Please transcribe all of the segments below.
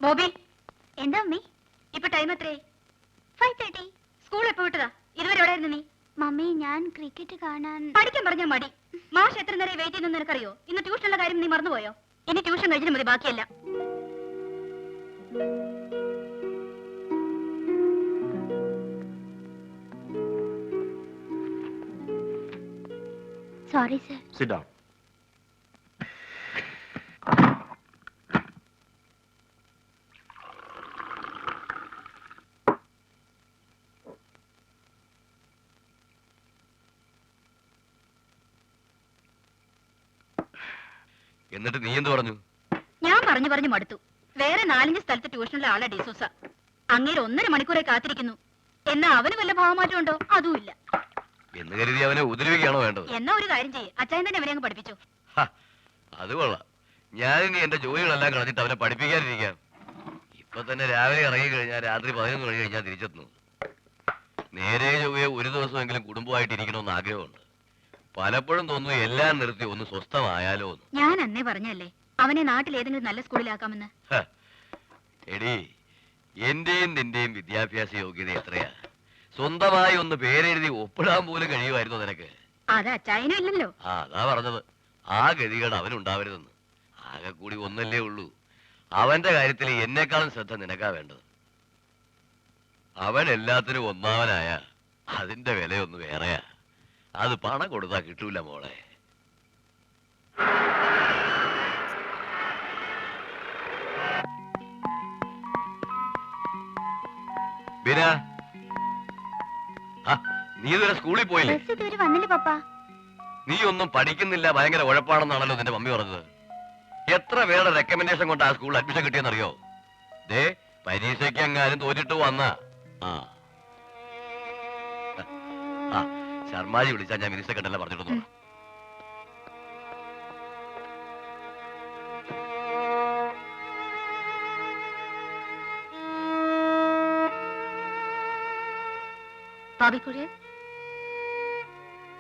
ബോബി എന്താ മമ്മി ഇപ്പൊ ടൈം എത്രേ? 5:30. സ്കൂൾ എപ്പോ വിട്ടതാ? ഇതുവരെ എവിടെയായിരുന്നു നീ? മമ്മി ഞാൻ ക്രിക്കറ്റ് കാണാൻ. പഠിക്കാൻ പറഞ്ഞാ മടി. മാഷ് എത്ര നേരം വെയിറ്റ് ചെയ്യുന്നു നിനക്കറിയോ? ഇന്ന് ട്യൂഷനുള്ള കാര്യം നീ മറന്നുപോയോ? ഇനി ട്യൂഷൻ കഴിഞ്ഞിട്ട് മതി ബാക്കിയല്ല. Sorry sir. Sit down. എന്നിട്ട് നീ എന്ത് പറഞ്ഞു? ഞാൻ പറഞ്ഞു മടുത്തു. വേറെ 4-5 സ്ഥലത്ത് ട്യൂഷനുള്ള ആളാ ഡിസൂസ. അങ്ങേര് 1.5 മണിക്കൂറെ കാത്തിരിക്കുന്നു. എന്നാ അവന് വല്ല ഭാവമാറ്റം ഉണ്ടോ? അതുമില്ല. എന്ന് കരുതി അവനെ ഉപദ്രവിക്കുകയാണോ വേണ്ടത്? എന്നാ ഒരു കാര്യം ചെയ്യേ, അച്ചായൻ തന്നെ അവനെ അങ്ങ് പഠിപ്പിച്ചു. അത് കൊള്ളാം. ഞാനിനി എന്റെ ജോലികളെല്ലാം കളഞ്ഞിട്ട് അവനെ പഠിപ്പിക്കാനിരിക്കാം. ഇപ്പൊ തന്നെ രാവിലെ ഇറങ്ങി കഴിഞ്ഞാൽ രാത്രി 11 മണി കഴിഞ്ഞാൽ തിരിച്ചെത്തുന്നു. നേരെ ചൊവ്വയെ ഒരു ദിവസമെങ്കിലും കുടുംബമായിട്ട് ഇരിക്കണമെന്ന് ആഗ്രഹമുണ്ട്. പലപ്പോഴും തോന്നുന്നു എല്ലാം നിർത്തി ഒന്ന് സ്വസ്ഥമായാലോ എന്ന്. ഞാൻ അന്നേ പറഞ്ഞല്ലേ അവനെ നാട്ടിൽ ഏതെങ്കിലും നല്ല സ്കൂളിലാക്കാമെന്ന്. എടി, എന്റെയും നിന്റെയും വിദ്യാഭ്യാസ യോഗ്യത എത്രയാ? സ്വന്തമായി ഒന്ന് പേരെഴുതി ഒപ്പിടാൻ പോലും കഴിയുമായിരുന്നു നിനക്ക്. അത് അച്ചായനും ഇല്ലല്ലോ. അതാ പറഞ്ഞത്, ആ ഗതികേട് അവനുണ്ടാവരുതെന്ന്. ആകെ കൂടി ഒന്നല്ലേ ഉള്ളൂ. അവന്റെ കാര്യത്തിൽ എന്നെക്കാളും ശ്രദ്ധ നിനക്കാ വേണ്ടത്. അവൻ എല്ലാത്തിനും ഒന്നാവനായ അതിന്റെ വിലയൊന്ന് വേറെയാ. അത് പണം കൊടുത്താ കിട്ടൂല മോളെ. ബീന, നീ ഇതുവരെ സ്കൂളിൽ പോയില്ലേ? ഇതുവരെ വന്നില്ല പപ്പാ. നീ ഒന്നും പഠിക്കുന്നില്ല, ഭയങ്കര ഉഴപ്പാണെന്നാണല്ലോ നിന്റെ മമ്മി പറഞ്ഞത്. എത്ര പേരുടെ റെക്കമെൻഡേഷൻ കൊണ്ട് ആ സ്കൂളിൽ അഡ്മിഷൻ കിട്ടിയെന്നറിയോ? ദേ, പരീക്ഷയ്ക്ക് എങ്ങാനും തോറ്റിട്ട് വന്ന ശർമാജി വിളിച്ചാൽ ഞാൻ മിനിസ്റ്റർ കണ്ടല്ല പറഞ്ഞിട്ടു. Bobby Kurian,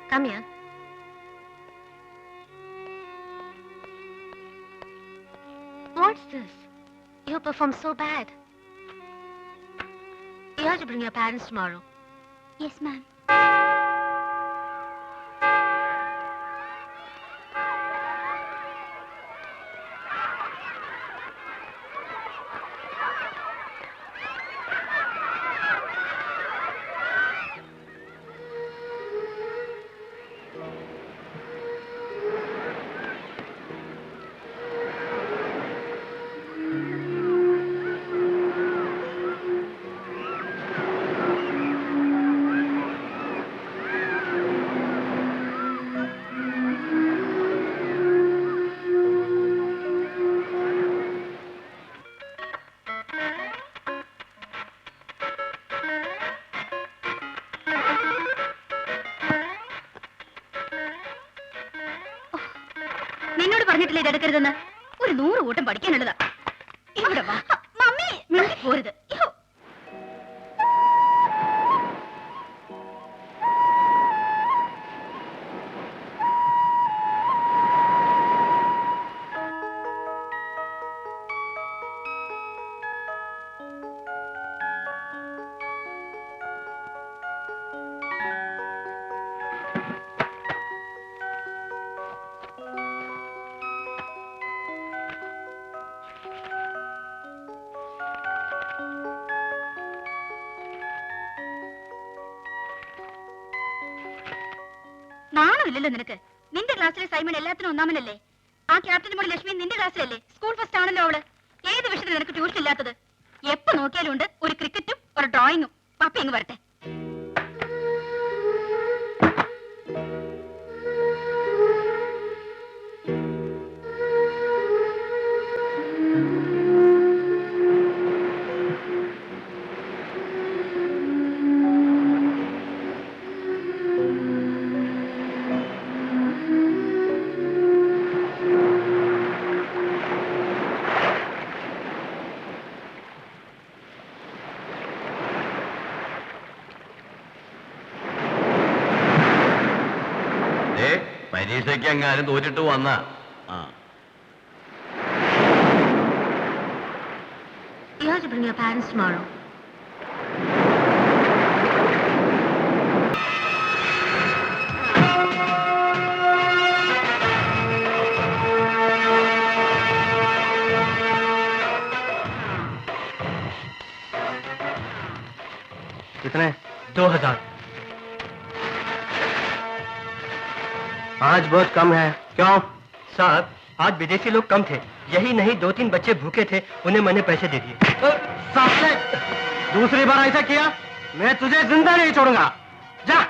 come here. What's this? You performed so bad. You have to bring your parents tomorrow. Yes, ma'am. നിന്നോട് പറഞ്ഞിട്ടില്ലേ ഇതെടുക്കരുതെന്ന്? ഒരു 100 കൂട്ടം പഠിക്കാനുള്ളതാ. ഇവിടെ വാ മമ്മി, മിണ്ടി പോരുത്. നാണമില്ലല്ലോ നിനക്ക്? നിന്റെ ക്ലാസ്സിലെ സൈമൺ എല്ലാത്തിനും ഒന്നാമനല്ലേ? ആ ക്യാപ്റ്റൻ മോൾ ലക്ഷ്മി നിന്റെ ക്ലാസ്സിലല്ലേ? സ്കൂൾ ഫസ്റ്റ് ആണല്ലോ അവള്. ഏത് വിഷയത്തിൽ നിനക്ക് ട്യൂഷൻ ഇല്ലാത്തത്? എപ്പോ നോക്കിയാലും ഉണ്ട് ഒരു ക്രിക്കറ്റും ഒരു ഡ്രോയിങ്ങും. പപ്പ ഇങ്ങ് വരട്ടെ. പരീക്ഷയ്ക്ക് എങ്ങാനും തോറ്റിട്ട് വന്ന sure to bring your parents tomorrow. कितने? 2000। आज बहुत कम है। क्यों? साहब, आज विदेशी लोग कम थे। यही नहीं 2-3 बच्चे भूखे थे, उन्हें मैंने पैसे दे दिए। साले, दूसरी बार ऐसा किया मैं तुझे जिंदा नहीं छोड़ूंगा। जा।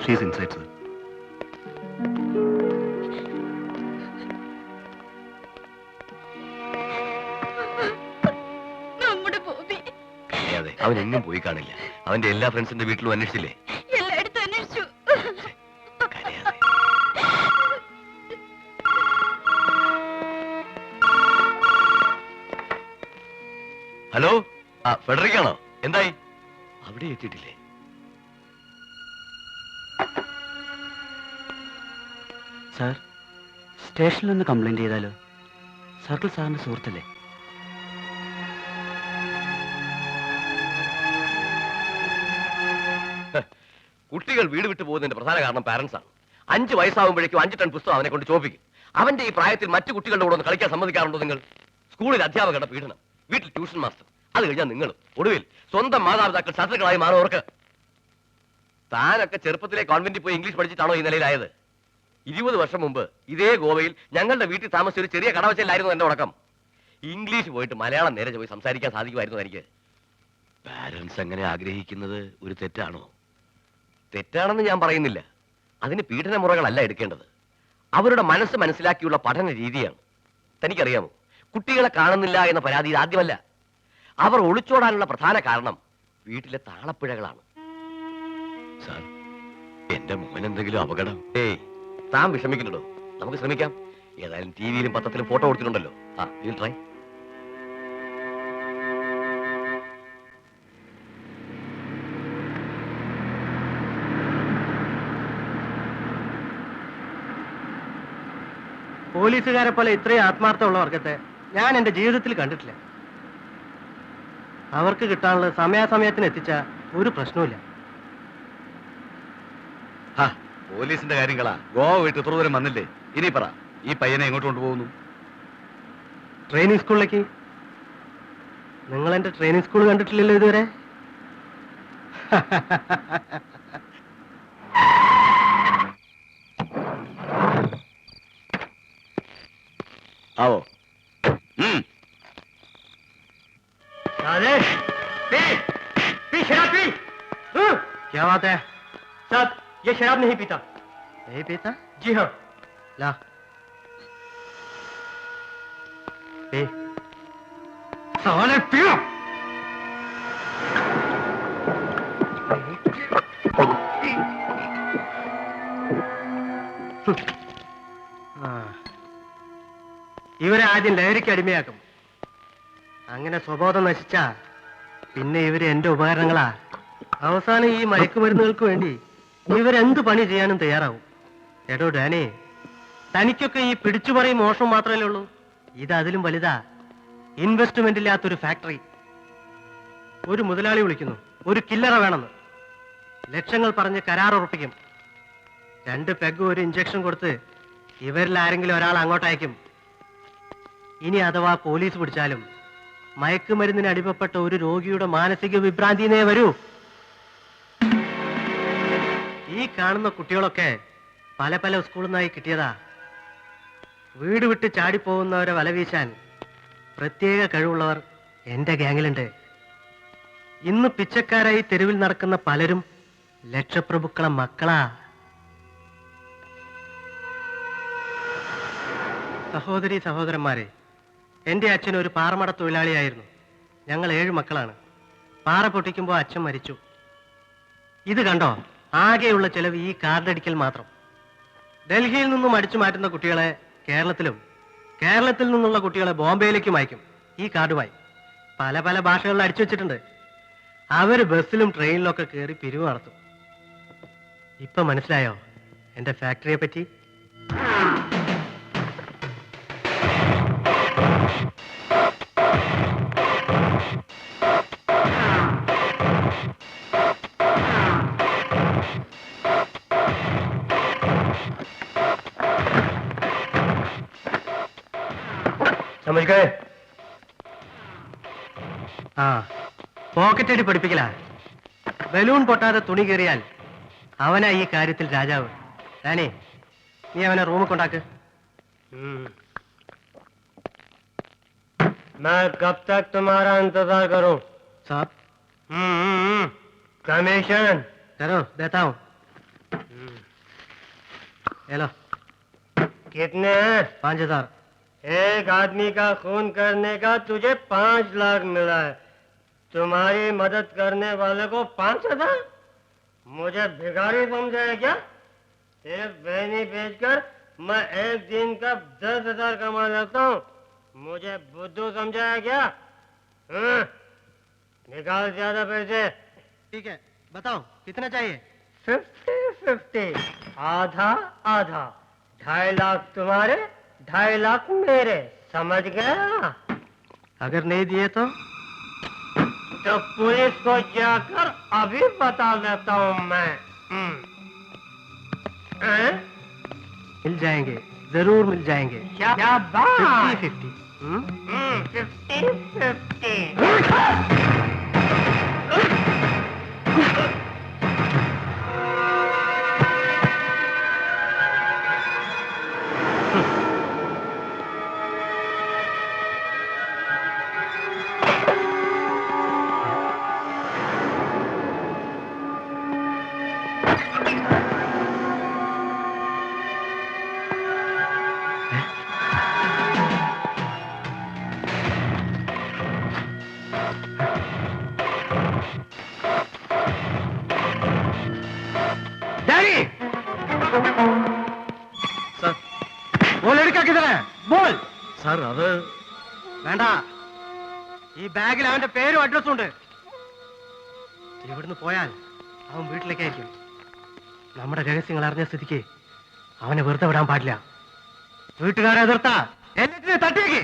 She's inside, sir. നമ്മുടെ ബോബി അതെ, അവൻ എങ്ങും പോയി കാണില്ല. അവന്റെ എല്ലാ ഫ്രണ്ട്സിന്റെ വീട്ടിലും അന്വേഷിച്ചില്ലേ? എല്ലായിടത്തും അന്വേഷിച്ചു. കരയാതെ. ഹലോ, ഫെഡറിക്കാണോ? എന്തായി? അവിടെ എത്തിയിട്ടില്ലേ? സാർ, സ്റ്റേഷനിലൊന്ന് കംപ്ലൈന്റ് ചെയ്താലോ? സർക്കിൾ സാറിന്റെ സുഹൃത്തല്ലേ? കുട്ടികൾ വീട് വിട്ടു പോകുന്നതിന്റെ പ്രധാന കാരണം പാരന്റ്സ് ആണ്. 5 വയസ്സാകുമ്പോഴേക്കും 5 ടൺ പുസ്തകം അവനെ കൊണ്ട് ചോപ്പിക്കും. അവന്റെ ഈ പ്രായത്തിൽ മറ്റു കുട്ടികളുടെ കൂടെ ഒന്ന് കളിക്കാൻ സമ്മതിക്കാറുണ്ടോ നിങ്ങൾ? സ്കൂളിൽ അധ്യാപകരുടെ പീഡനം, വീട്ടിൽ ട്യൂഷൻ മാസ്റ്റർ, അത് കഴിഞ്ഞാൽ നിങ്ങൾ ഒടുവിൽ സ്വന്തം മാതാപിതാക്കൾ ശത്രുക്കളായി മാറുന്നവർക്ക്. താനൊക്കെ ചെറുപ്പത്തിലെ കോൺവെന്റിൽ പോയി ഇംഗ്ലീഷ് പഠിച്ചിട്ടാണോ ഈ നിലയിലായത്? 20 വർഷം മുമ്പ് ഇതേ ഗോവയിൽ ഞങ്ങളുടെ വീട്ടിൽ താമസിച്ച ഒരു ചെറിയ കടവച്ചലായിരുന്നു എന്റെ ഉടക്കം. ഇംഗ്ലീഷ് പോയിട്ട് മലയാളം നേരെ പോയി സംസാരിക്കാൻ സാധിക്കുമായിരുന്നു എനിക്ക്. പാരന്റ്സ് അങ്ങനെ ആഗ്രഹിക്കുന്നത് ഒരു തെറ്റാണോ? തെറ്റാണെന്ന് ഞാൻ പറയുന്നില്ല. അതിന് പീഡന മുറകളല്ല എടുക്കേണ്ടത്, അവരുടെ മനസ്സ് മനസ്സിലാക്കിയുള്ള പഠന രീതിയാണ്. തനിക്കറിയാമോ, കുട്ടികളെ കാണുന്നില്ല എന്ന പരാതി ഇത് ആദ്യമല്ല. അവർ ഒളിച്ചോടാനുള്ള പ്രധാന കാരണം വീട്ടിലെ താളപ്പിഴകളാണ്. സാർ, എന്റെ മോൻ എന്തെങ്കിലും അപകടം? ഏയ്, താൻ വിഷമിക്കുന്നുണ്ടോ? നമുക്ക് ശ്രമിക്കാം. ഏതായാലും ടിവിയിലും പത്രത്തിലും ഫോട്ടോ കൊടുത്തിട്ടുണ്ടല്ലോ. ട്രൈ. പോലീസുകാരെ പോലെ ഇത്രയും ആത്മാർത്ഥമുള്ള വർഗത്തെ ഞാൻ എന്റെ ജീവിതത്തിൽ കണ്ടിട്ടില്ല. അവർക്ക് കിട്ടാനുള്ളത് സമയാസമയത്തിന് എത്തിച്ച ഒരു പ്രശ്നവുമില്ല. പോലീസിന്റെ കാര്യങ്ങളാ. ഗോവ വിട്ട് ഇത്ര ദൂരം വന്നില്ലേ? ഇനി പറ, ഈ പയ്യനെ എങ്ങോട്ട് കൊണ്ടുപോകുന്നു? ട്രെയിനിങ് സ്കൂളിലേക്ക്. നിങ്ങൾ എന്റെ ട്രെയിനിങ് സ്കൂൾ കണ്ടിട്ടില്ലല്ലോ ഇതുവരെ. आओ। शराब पी। क्या बात है? साहब, ये शराब नहीं पीता। नहीं पीता? जी हाँ। ला पी। साले पियो। ഇവരെ ആദ്യം ലഹരിക്ക് അടിമയാക്കും. അങ്ങനെ സ്വബോധം നശിച്ചാ പിന്നെ ഇവര് എന്റെ ഉപകരണങ്ങളാ. അവസാനം ഈ മയക്കുമരുന്നുകൾക്ക് വേണ്ടി ഇവരെന്ത് പണി ചെയ്യാനും തയ്യാറാവും. എടോ ഡാനി, തനിക്കൊക്കെ ഈ പിടിച്ചുപറിയും മോഷണം മാത്രമല്ലേ ഉള്ളൂ. ഇത് അതിലും വലുതാ. ഇൻവെസ്റ്റ്മെന്റ് ഇല്ലാത്തൊരു ഫാക്ടറി. ഒരു മുതലാളി വിളിക്കുന്നു, ഒരു കില്ലറ വേണമെന്ന്. ലക്ഷങ്ങൾ പറഞ്ഞ് കരാർ ഉറപ്പിക്കും. 2 പെഗ് ഒരു ഇഞ്ചക്ഷൻ കൊടുത്ത് ഇവരിൽ ആരെങ്കിലും ഒരാൾ അങ്ങോട്ട് അയക്കും. ഇനി അഥവാ പോലീസ് പിടിച്ചാലും മയക്കുമരുന്നിന് അടിമപ്പെട്ട ഒരു രോഗിയുടെ മാനസിക വിഭ്രാന്തിനെ വരൂ. ഈ കാണുന്ന കുട്ടികളൊക്കെ പല പല സ്കൂളിൽ നിന്നായി കിട്ടിയതാ. വീട് വിട്ട് ചാടിപ്പോകുന്നവരെ വല വീശാൻ പ്രത്യേക കഴിവുള്ളവർ എന്റെ ഗ്യാങ്ങിലുണ്ട്. ഇന്ന് പിച്ചക്കാരായി തെരുവിൽ നടക്കുന്ന പലരും ലക്ഷപ്രഭുക്കളെ മക്കളാ. സഹോദരി സഹോദരന്മാരെ, എന്റെ അച്ഛൻ ഒരു പാറമട തൊഴിലാളിയായിരുന്നു. ഞങ്ങൾ 7 മക്കളാണ്. പാറ പൊട്ടിക്കുമ്പോൾ അച്ഛൻ മരിച്ചു. ഇത് കണ്ടോ, ആകെയുള്ള ചെലവ് ഈ കാർഡടിക്കൽ മാത്രം. ഡൽഹിയിൽ നിന്നും അടിച്ചു മാറ്റുന്ന കുട്ടികളെ കേരളത്തിലും, കേരളത്തിൽ നിന്നുള്ള കുട്ടികളെ ബോംബെയിലേക്കും അയക്കും ഈ കാർഡുമായി. പല പല ഭാഷകളിൽ അടിച്ചു വെച്ചിട്ടുണ്ട്. അവര് ബസ്സിലും ട്രെയിനിലൊക്കെ കയറി പിരിവ് നടത്തും. ഇപ്പൊ മനസ്സിലായോ എന്റെ ഫാക്ടറിയെ പറ്റി? समझ गए? ആ പോക്കറ്റ് അടി പഠിപ്പിക്കലാ. ബലൂൺ പൊട്ടാതെ തുണി കയറിയാൽ അവനാ ഈ കാര്യത്തിൽ രാജാവ്. ഞാനേ, നീ അവനെ റൂമിൽ കൊണ്ടാക്ക്. मैं कब तक तुम्हारा इंतजार करूं? साहब कमीशन चलो देता हूँ. ये लो. कितने हैं? 5000. एक आदमी का खून करने का तुझे 5 लाख मिला है. तुम्हारी मदद करने वाले को 5000? मुझे भिखारी समझा है क्या? एक बहनी बेचकर मैं एक दिन का 10,000 कमा लेता हूँ. मुझे बुद्धू समझा है क्या? निकाल ज्यादा पैसे. ठीक है, बताओ कितना चाहिए? 50-50, आधा आधा. 2.5 लाख तुम्हारे, 2.5 लाख मेरे. समझ गया? अगर नहीं दिए तो पुलिस को जाकर अभी बता देता हूँ मैं. मिल जाएंगे, जरूर मिल जाएंगे. क्या बात? 50-50. 50-50. डैडी, वो लड़का किधर है? बोल. സാർ അത് വേണ്ട, ഈ ബാഗിൽ അവന്റെ പേരും അഡ്രസ്സും ഉണ്ട്. ഇവിടുന്ന് പോയാൽ അവൻ വീട്ടിലേക്കായിരിക്കും. നമ്മുടെ രഹസ്യങ്ങൾ അറിഞ്ഞ സ്ഥിതിക്ക് അവനെ വെറുതെ വിടാൻ പാടില്ല. വീട്ടുകാരെ എതിർത്താ എല്ലാത്തിനെയും തട്ടിയേക്ക്.